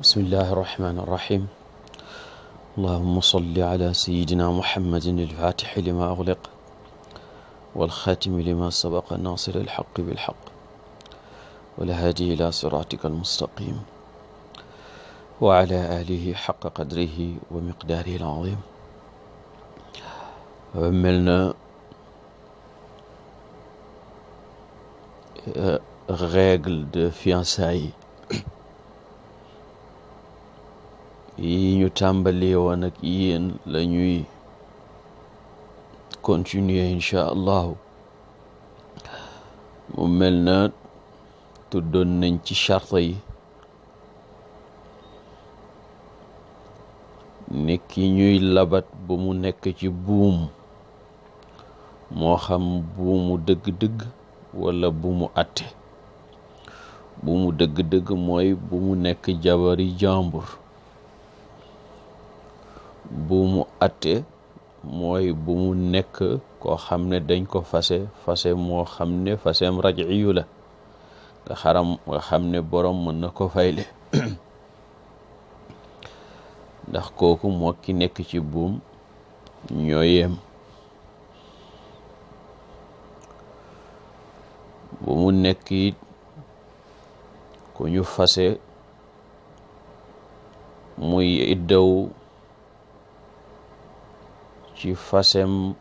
بسم الله الرحمن الرحيم اللهم صل على سيدنا محمد الفاتح لما أغلق والخاتم لما سبق ناصر الحق بالحق والهادي إلى صراطك المستقيم وعلى آله حق قدره ومقداره العظيم. عملنا règle de fiançailles yi ñu tàmbali woon ak yéen la ñuy continuer incha allahu. mu mel na tuddoon nañ ci charte yi ni ki ñuy labat bu mu nekk ci buum moo xam buumu dëgg-dëgg wala buumu atte. buumu dëgg-dëgg mooy bu mu nekk jabari jàmbur. buumu atte mooy bu mu nekk koo xam ne dañ ko fase moo xam ne faseem raj'iyu la nga xam ne borom mën na ko fayle ndax kooku moo ki nekk ci buum ñoo yem. bu mu nekk it ku ñu fase muy iddaw ci fasem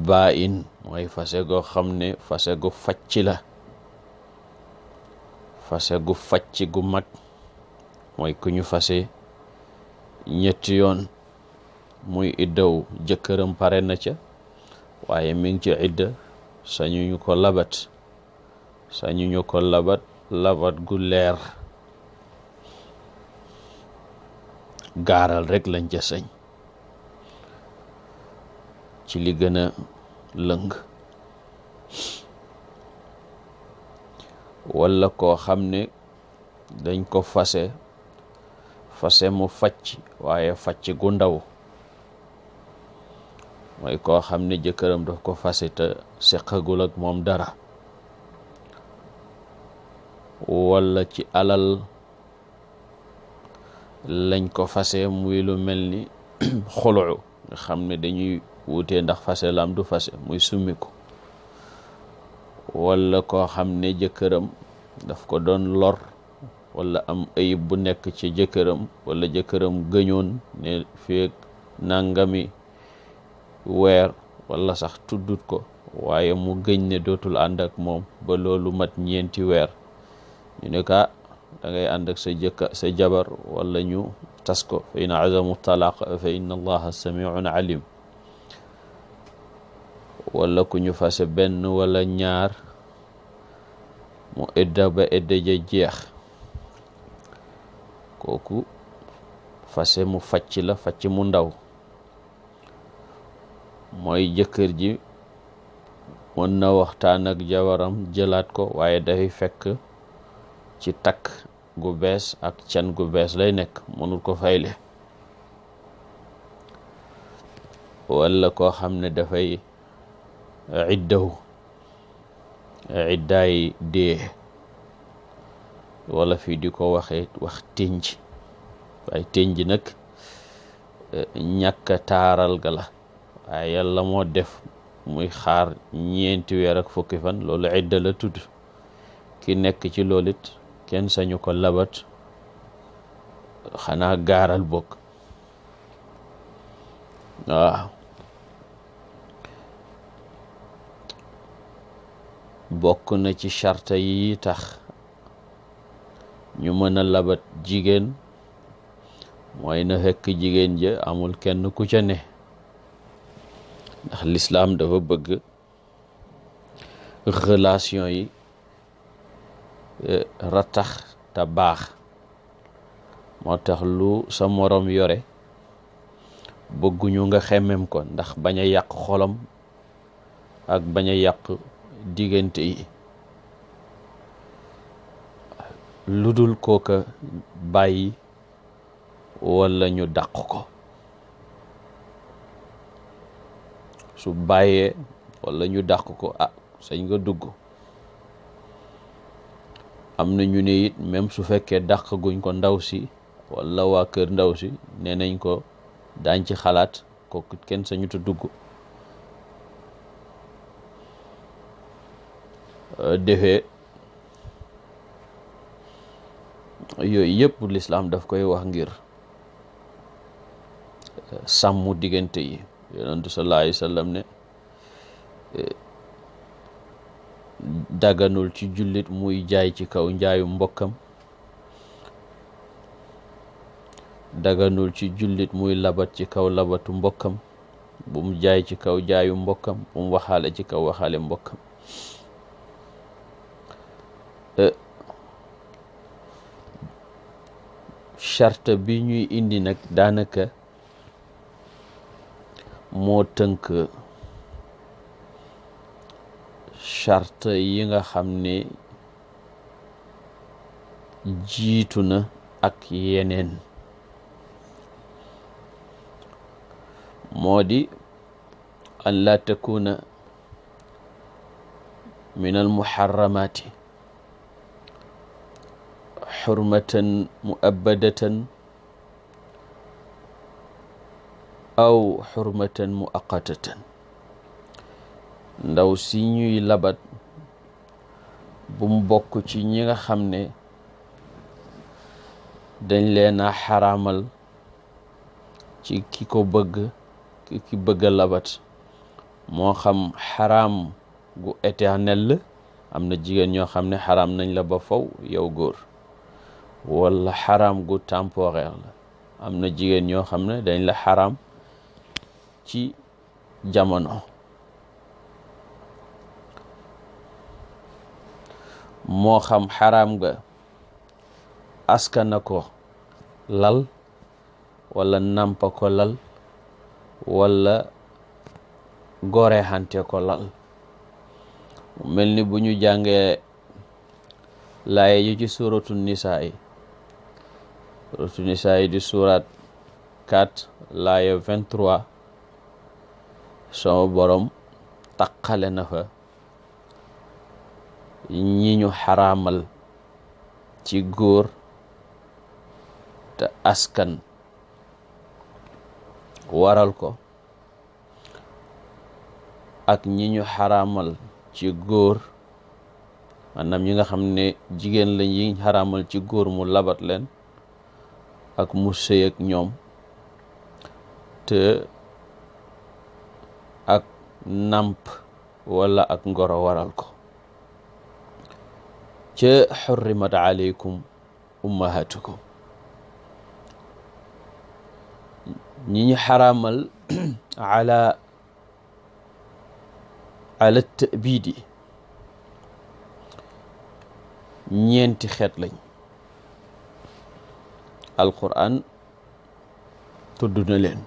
baa in mooy fase goo xam ne fase gu facc la. fase gu facc gu mag mooy ku ñu fase ñetti yoon muy iddaw jëkkëram pare na ca waaye mi ngi ci idda sañuñu ko labat gu leer gaaral rek lañ ca sañ ci li gën a lëng. wala koo xam ne dañ ko fase mu facc waaye facc gu ndaw mooy koo xam ne jëkkëram daf ko fase te seqagul ak moom dara. wala ci alal lañ ko fase muy lu mel ni xulu nga xam ne dañuy wutee ndax fase lam du fase muy summiku. wala koo xam ne jëkkëram daf ko doon lor wala am ayib bu nekk ci jëkkëram wala jëkkëram gëñoon ne feek nangami weer wala sax tuddut ko waaye mu gëñ ne dootul ànd ak moom ba loolu mat ñeenti weer ñu ne ka da ngay ànd ak sa jabar wala ñu tas ko fa in azamu talaq fa inna allaha samiun alim. wala ku ñu fase benn wala ñaar mu edda ba edda ja jeex kooku fase mu facc la facc mu ndaw mooy jëkkër ji mën na waxtaan ak jabaram jëlaat ko waaye dafay fekk ci takk gu bees ak can gu bees lay nekk mënul ko fayle. wala koo xam ne dafay iddaay dee wala fii di ko wax tënj waaye tënj nag ñàkk taaral ga la waaye yàlla moo def muy xaar ñeenti weer ak fukki fan loolu idda la tudd. ki nekk ci loolu it kenn sañu ko labat xanaa gaaral bokk. waaw bokk na ci charte yi tax ñu mën a labat jigéen mooy na fekk jigéen ja amul kenn ku ca ne ndax lislaam dafa bëgg relation yi ratax te baax. moo tax lu sa morom yore bëgguñu nga xemmem ko ndax bañ a yàq xolam ak bañ a yàq diggante yi. lu dul kooka bàyyi wala ñu dàq ko. su bàyyee wala ñu dàq ko sañ nga dugg. am na ñu ne it même su fekkee dàq guñ ko ndaw si wala waa kër ndaw si nee nañ ko daañ ci xalaat kooku kenn sañu ta dugg defee yooyu yëpp lislaam daf koy wax ngir sàmm diggante yi. yonentu sallallahu alayhi wa sallam ne daganul ci jullit muy jaay ci kaw njaayu mbokkam, daganul ci jullit muy labat ci kaw labatu mbokkam, bu mu jaay ci kaw jaayu mbokkam, bu mu waxaale ci kaw waxaale mbokkam. charte bi ñuy indi nag daanaka moo tënk charte yi nga xam ne jiitu na ak yeneen, moo di an laa takuna min al muharramati xurmatan muabbadatan aw xurmatan muaqatatan. ndaw si ñuy labat bu mu bokk ci ñi nga xam ne dañ leen a xaraamal ci ki ko bëgg ki bëgg a labat, moo xam xaraam gu éternel la, am na jigéen ñoo xam ne xaraam nañ la ba faw yow góor, wala xaraam gu temporaire la, am na jigéen ñoo xam ne dañ la xaraam ci jamono. moo xam xaraam ga askana ko lal wala nampa ko lal wala gore xante ko lal. mel ni bu ñu jàngee laaye yu ci suratu nisaa yi, suratu nisaa yi di surat 4 laaye 23, sama borom taqale na fa ñi ñu xaraamal ci góor te askan waral ko, ak ñi ñu xaraamal ci góor, maanaam ñi nga xam ne jigéen lañ yi xaraamal ci góor mu labat leen ak mu sëy ak ñoom te ak namp wala ak ngoro waral ko. ca xurrimat alaykum ummahatukum, ñi ñu xaraamal ala tabidi ñeenti xeet lañ. alquran tudd na leen,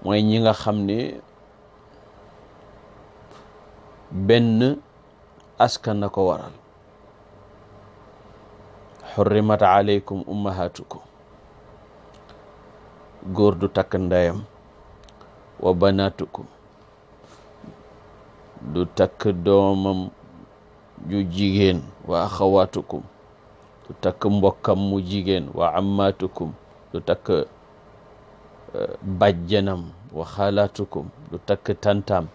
mooy ñi nga xam ne benn askan na ko waral. xurrimat alaykum ummahatukum, góor du takk ndeyam, wa banatukum, du takk doomam ju jigéen, wa axawatukum, du takk mbokkam mu jigéen, wa ammatukum, du takk bajjanam, wa xalatukum, du takk tantam,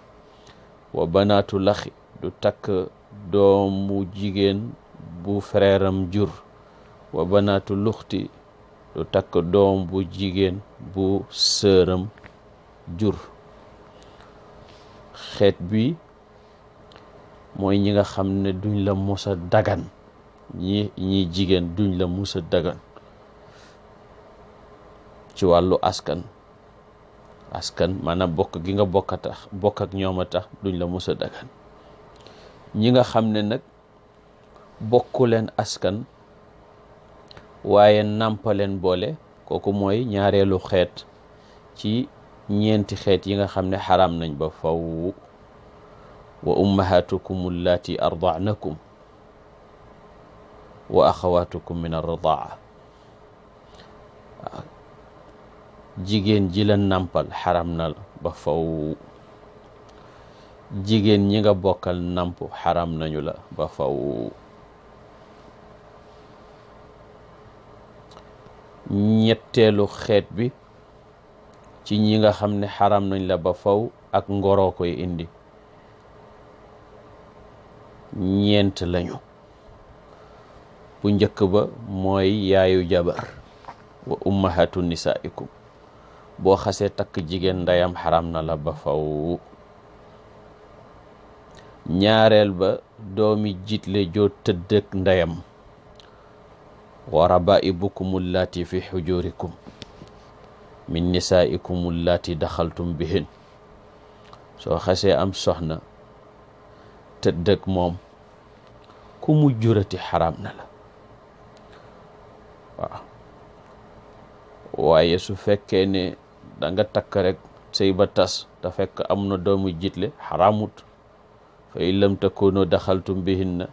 wa banatu laxi, du takk doomu jigéen bu frèram jur, wa banatu luxti, du takk doom bu jigéen bu sëram jur. xeet bi mooy ñi nga xam ne duñ la musa dagan, ñi jigéen duñ la musa dagan ci wàllu askan maanaam bokk gi nga bokk ak ñoom a tax duñ la musa dagan. ñi nga xam ne nag bokku leen askan waaye nàmpaleen boole, kooku mooy ñaareelu xeet ci ñeenti xeet yi nga xam ne xaraam nañ ba faw. wa ummahatukum allati arda'nakum wa axawatukum min ar-ridaa, jigéen ji la nàmpal xaram na ba faw. jigéen ñi nga bokkal namp xaram nañu la ba faw. ñetteelu xeet bi ci ñi nga xam ne xaram nañ la ba faw ak ngoroo koy indi ñeent lañu. bu njëkk ba mooy yaayu jabar wa ummahatu nisaikum boo xasee takk jigéen ndeyam xaram na la ba faw. ñaareel ba doomi jiitle joo tëddëk ndeyam wa rabaibukum allati fi xujurikum min nisaikum allati daxaltum bihin soo xasee am soxna tëddëk moom ku mu jurati xaram na la. waaw waaye su fekkee ne da nga takk rek sëy ba tas te fekk am na doomu jiitle xaramut. fa in lam takunu daxaltum bihinna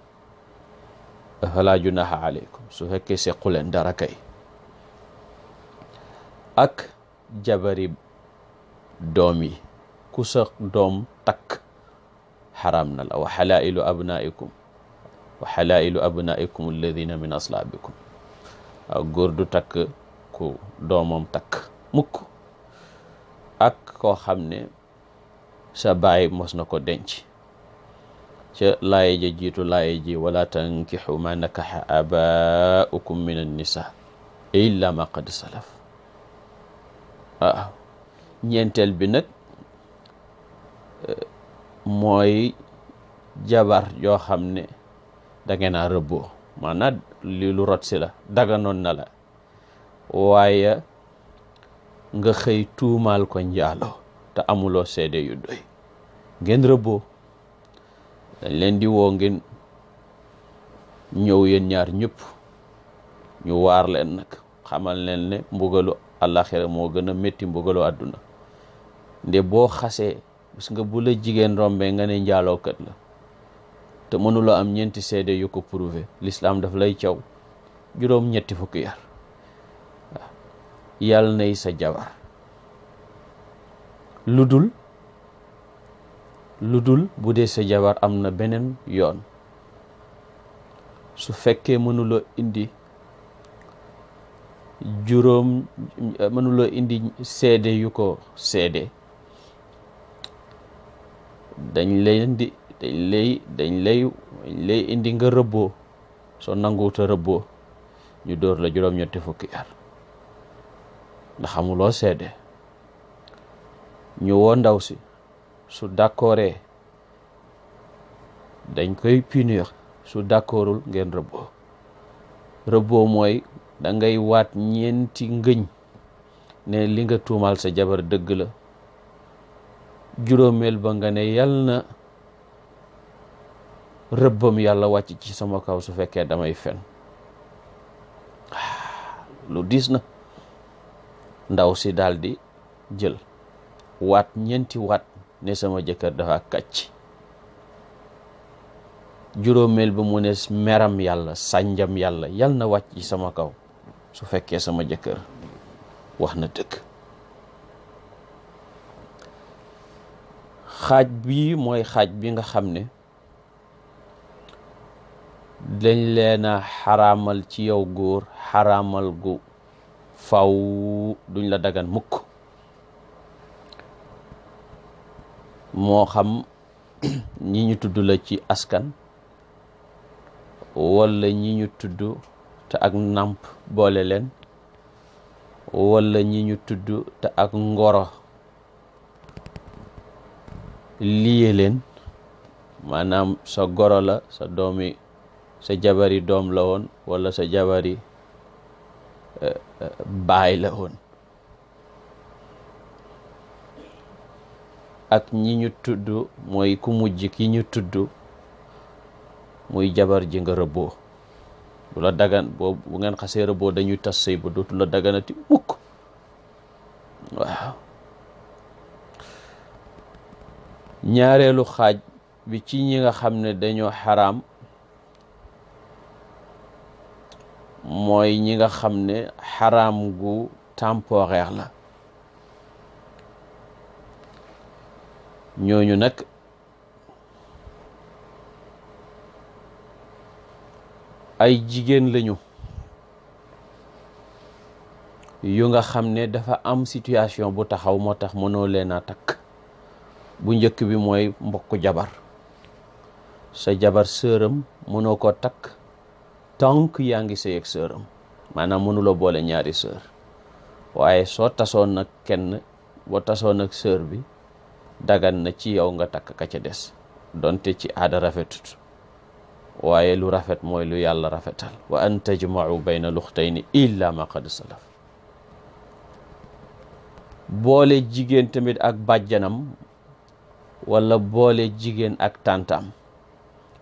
fala junaha aleykum su fekkee sequleen dara kay. ak jabari doom yi ku sa doom takk xaram na la. wa xalailu abnaikum alladina min aslaabikum ak góor du takk ku doomam takk mukk. ak koo xam ne sa baay mos na ko denc ca laaye ja jiitu laaye ji wala tankixu ma nakaxa abaukum min annisa illa ma qad salaf. waaw ñeenteel bi nag mooy jabar yoo xam ne da ngeen a rëbboo maanaam li lu rot si la daganoon na la waaye nga xëy tuumaal ko njaaloo te amuloo seede yu doy ngeen rëbboo. dañ leen di woo ngeen ñëw yéen ñaar ñëpp ñu waar leen nag xamal leen ne mbugalu àllaxira moo gën a métti mbugalu àdduna. nde boo xasee gis nga bu la jigéen rombee nga ne njaalookat la te mënuloo am ñeenti seede yu ko prouvé l'islam daf lay caw juróom ñetti fukki yar. waaw yàlla nay sa jabar lu dul bu dee sa jabar am na beneen yoon. su fekkee mënuloo indi seede yu ko seede dañ lay indi nga rëbboo. soo nanguwuta rëbboo ñu dóor la juróom ñetti fukki yar ndax xamuloo seede. ñu woo ndaw si su d'accordee dañ koy punir su d'accordul ngeen rëbboo mooy da ngay waat ñeenti ngëñ ne li nga tuumaal sa jabar dëgg la. juróomeel ba nga ne yal na rëbbam yàlla wàcc ci sama kaw su fekkee damay fen. lu diis na. ndaw si daldi jël waat ñeenti waat ne sama jëkkër dafa kàcc. juróomeel ba mu ne meram yàlla sànjam yàlla yal na wàcc ci sama kaw su fekkee sama jëkkër wax na dëgg. xaaj bii mooy xaaj bi nga xam ne dañ leen a xaraamal ci yow góor xaraamal gu faw duñ la dagan mukk. moo xam ñi ñu tudd la ci askan wala ñi ñu tudd te ak nàmp boole leen wala ñi ñu tudd te ak ngoro liye leen maanaam sa goro la sa doomi sa jabari doom la woon wala sa jabari baay la woon. ak ñi ñu tudd mooy ku mujj ki ñu tudd muy jabar ji nga rëbboo. bu la dagan bu ngeen xasee rëbboo dañuy tas sëy ba dootu la daganati mukk. waaw ñaareelu xaaj bi ci ñi nga xam ne dañoo xaraam mooy ñi nga xam ne xaraam gu temporaire la. ñooñu nag ay jigéen lañu yu nga xam ne dafa am situation bu taxaw moo tax mënoo leen a takk. bu njëkk bi mooy mbokk jabar, sa jabar sëram mënoo ko takk tant yaa ngi sëy ak sëram, maanaam mënuloo boole ñaari sër. waaye soo tasoon nag kenn, boo tasoon nag sër bi dagan na ci yow nga takk ka ca des, donte ci aada rafetut, waaye lu rafet mooy lu yàlla rafetal, wa an tajma'u bayna luxtayni illa ma qad salaf. boole jigéen tamit ak bàjjanam wala boole jigéen ak tàntaam.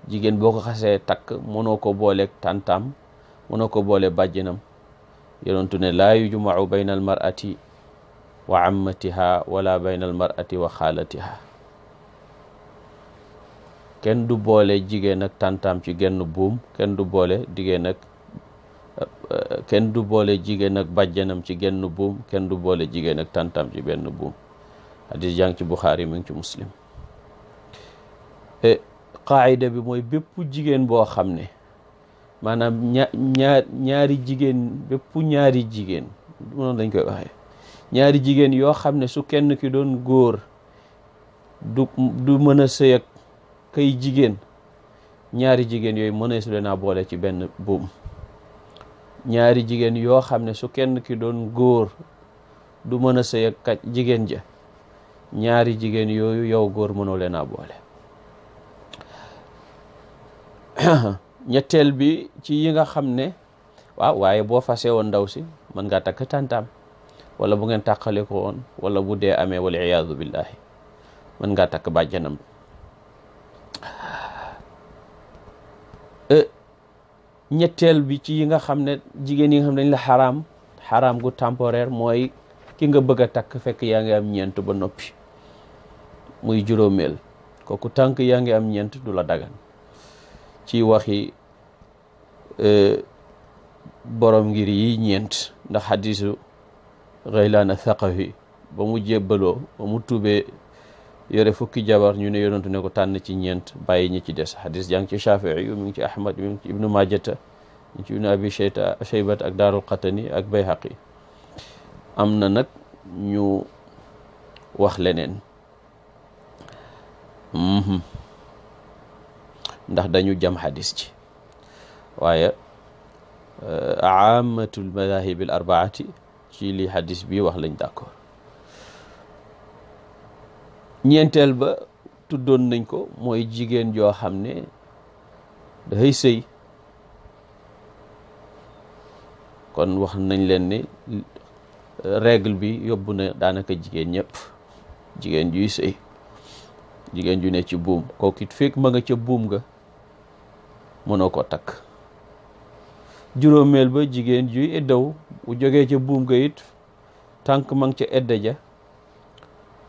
jigéen boo ko xasee takk mënoo ko booleeg tàntaam, mënoo ko boole bàjjanam. yonentu ne laa yujma'u bayna al mar'ati wa ammatiha wala bayna al mar'ati wa xaalatiha. kenn du boole jigéen ak tàntaam ci genn buum, kenn du boole jigéen ak bàjjanam ci genn buum, kenn du boole jigéen ak tàntaam ci benn buum. hadis jàng ci Buxaari mi ngi ci Muslim. qaayida bi mooy bépp jigéen boo xam ne maanaam ñaari jigéen, bépp ñaari jigéen noonu lañ koy waxee, ñaari jigéen yoo xam ne su kenn ki doon góor du mën a sëy ak kay jigéen, ñaari jigéen yooyu mënee su leen a boole ci benn buum. ñaari jigéen yoo xam ne su kenn ki doon góor du mën a sëy ak jigéen ja, ñaari jigéen yooyu yow góor mënoo leen a boole. ñetteel bi ci yi nga xam ne waaye boo fase woon ndaw si mën ngaa takk tàntaam, wala bu ngeen tàqale ko woon, wala bu dee amee wal iyaadu billahi mën ngaa takk bàjjanam. ñetteel bi ci yi nga xam ne jigéen yi nga xam ne dañ la xaraam gu temporaire mooy ki nga bëgg a takk fekk yaa ngi am ñeent ba noppi, muy juróomeel. kooku tànk yaa ngi am ñeent du la dagan ci waxi borom ngir yi ñeent, ndax xadisu Ghaylaan Athaqafi ba mu jébbaloo, ba mu tuubee yore fukki jabar, ñu ne yonentu ne ko tànn ci ñeent bàyyi ñi ci des. xadis jàng ci Shafii yu mi ngi ci Ahmad, mi ngi ci Ibnu Majata, mi ngi ci Ibnu Abi Shaybat ak Daarul Qatani ak Bayhaqi. am na nag ñu wax leneen ndax dañu jam xadis ci, waaye aamatul madahib al arbaati ci li xadis bi wax lañ d'accord. ñeenteel ba tuddoon nañ ko, mooy jigéen joo xam ne dafay sëy. kon wax nañ leen ne règle bi yóbbu na daanaka jigéen ñëpp, jigéen juy sëy, jigéen ju ne ci buum, kooku it fekk ma nga ca buum nga mënoo ko takk. juróomeel ba jigéen juy eddaw, bu jógee ca buum ga it tànk ma nga ca edda ja,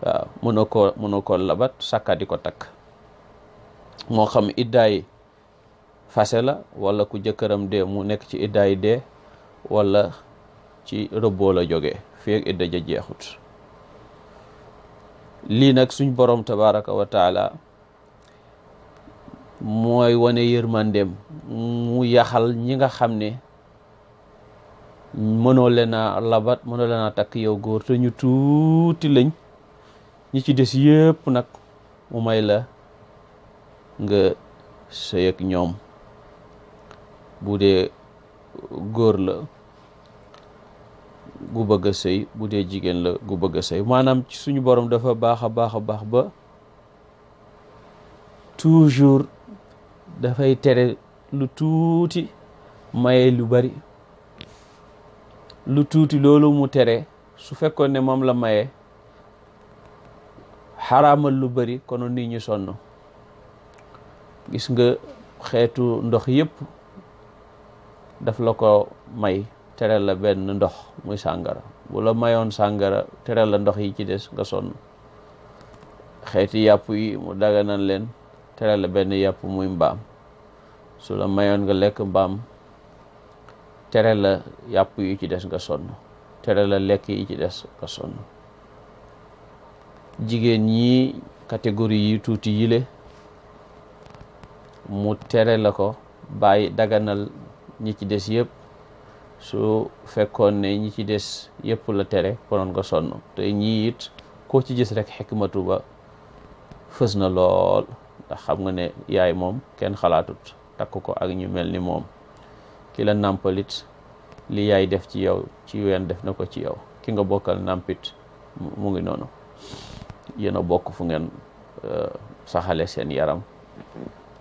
waaw mënoo ko labat sàkka di ko takk. moo xam iddaay fase la, wala ku jëkkëram dee mu nekk ci iddaay dee, wala ci rëbboo la jógee feek idda ja jeexut. lii nag suñ borom tabaraka wa taala mooy wane yërmandeem, mu yaxal ñi nga xam ne mënoo leen a labat, mënoo leen a takk yow góor, te ñu tuuti lañ, ñi ci des yëpp nag mu may la nga sëy ak ñoom. bu dee góor la gu bëgg a sëy, bu dee jigéen la gu bëgg a sëy. maanaam ci suñu borom dafa baax a baax ba toujours dafay tere lu tuuti, maye lu bari. lu tuuti loolu mu tere, su fekkoon ne moom la maye, xaraamal lu bari, kono nit ñi sonn. gis nga xeetu ndox yëpp daf la ko may, tere la benn ndox muy sàngara. bu la mayoon sàngara tere la ndox yi ci des nga sonn. xeeti yàpp yi mu daganal leen, tere la benn yàpp muy mbaam. su la mayoon nga lekk mbaam, tere la yàpp yi ci des nga sonn, tere la lekk yi ci des nga sonn. jigéen ñi catégorie yi tuuti yile mu tere la ko, bàyyi daganal ñi ci des yëpp, su fekkoon ne ñi ci des yëpp la tere konoon nga sonn te ñii it koo ci gis rek xikmatu ba fës na lool ndax xam nga ne yaay moom kenn xalaatut takk ko ak ñu mel ni moom ki la nàmpalit li yaay def ci yow ci ween def na ko ci yow ki nga bokkal nàmpit mu ngi noonu yéen a bokk fu ngeen saxale seen yaram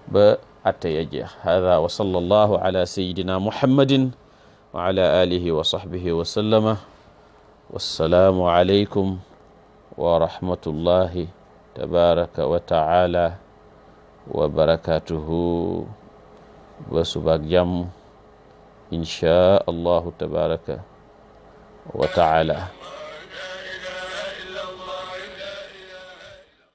ba atte ya jeex hada wa sallallahu ala sayidina muhammadin wa ala alihi wa sahbihi wa sallama wassalaamu alaykum wa rahmatullahi tabaraka wa taala wa barakatuhu ba subaak jàmm inchaa allahu tabaraka wa taala